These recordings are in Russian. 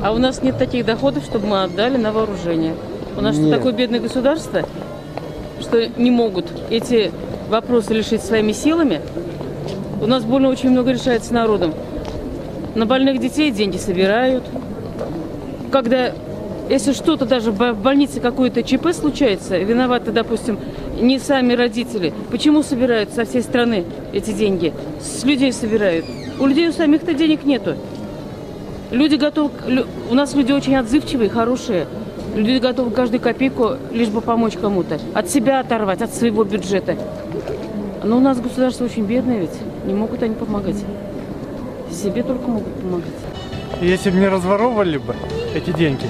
А у нас нет таких доходов, чтобы мы отдали на вооружение. У нас что, такое бедное государство, что не могут эти вопросы решить своими силами. У нас больно очень много решается народом. На больных детей деньги собирают. Когда, если что-то даже в больнице какое-то ЧП случается, виноваты, допустим, не сами родители. Почему собирают со всей страны эти деньги? С людей собирают. У людей у самих-то денег нету. Люди готовы, у нас люди очень отзывчивые, хорошие. Люди готовы каждую копейку, лишь бы помочь кому-то. От себя оторвать, от своего бюджета. Но у нас государство очень бедное ведь. Не могут они помогать. Себе только могут помогать. Если бы не разворовывали бы эти деньги,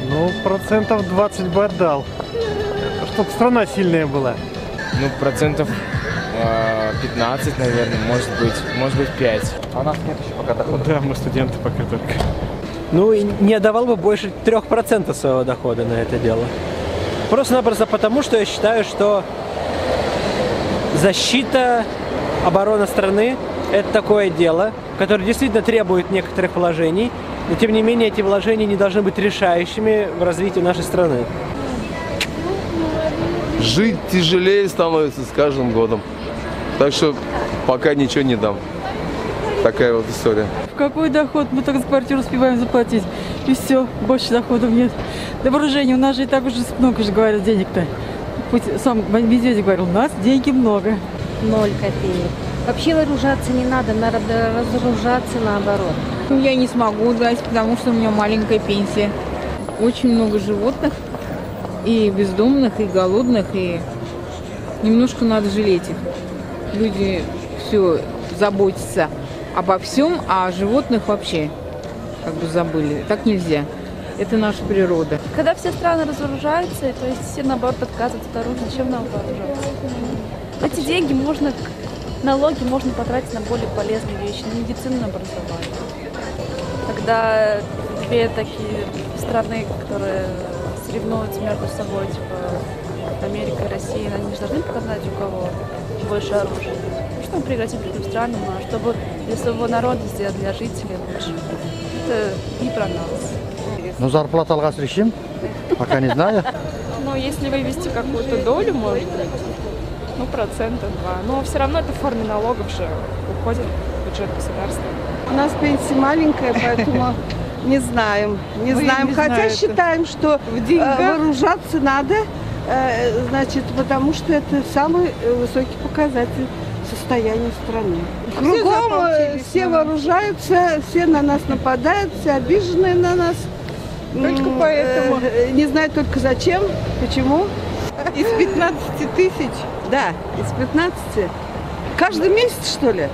ну, процентов 20 бы отдал. Чтобы страна сильная была. Ну, процентов 15, наверное, может быть 5. А у нас нет еще пока дохода. Да, мы студенты пока только. Ну, и не отдавал бы больше 3% своего дохода на это дело. Просто-напросто потому, что я считаю, что защита, оборона страны – это такое дело, которое действительно требует некоторых вложений, но тем не менее эти вложения не должны быть решающими в развитии нашей страны. Жить тяжелее становится с каждым годом. Так что пока ничего не дам. Такая вот история. В какой доход? Мы только за квартиру успеваем заплатить. И все, больше доходов нет. Да вооружение, у нас же и так уже много же говорят денег-то. Сам Медведев говорил, у нас деньги много. 0 копеек. Вообще вооружаться не надо разоружаться наоборот. Я не смогу дать, потому что у меня маленькая пенсия. Очень много животных, и бездомных, и голодных, и немножко надо жалеть их. Люди все заботятся обо всем, а о животных вообще как бы забыли. Так нельзя. Это наша природа. Когда все страны разоружаются, то есть все наоборот отказываются от оружия, зачем нам вооружаться? Эти деньги налоги можно потратить на более полезные вещи, на медицину, на образование. Когда две такие страны, которые соревнуются между собой, типа Америка и Россия, они же должны показать, у кого больше оружия. Чтобы прекратить другим странам, а чтобы для своего народа сделать, для жителей лучше. Это не про нас. Ну, зарплата алгас решим, пока не знаю. Но если вывести какую-то долю, может быть, ну, 2%. Но все равно это в форме налогов же уходит в бюджет государства. У нас пенсия маленькая, поэтому не знаем. Не знаем. Хотя считаем, что вооружаться надо, значит, потому что это самый высокий показатель состояния страны. Кругом все вооружаются, все на нас нападают, все обиженные на нас. Только поэтому. Не знаю только зачем, почему. Из 15 тысяч? Да, из 15. Каждый месяц, что ли?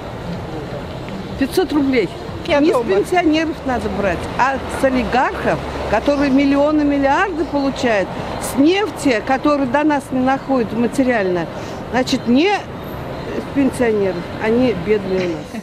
500 рублей. Не с пенсионеров надо брать, а с олигархов, которые миллионы, миллиарды получают, с нефти, которые до нас не находят материально. Значит, не с пенсионеров, они бедные у нас.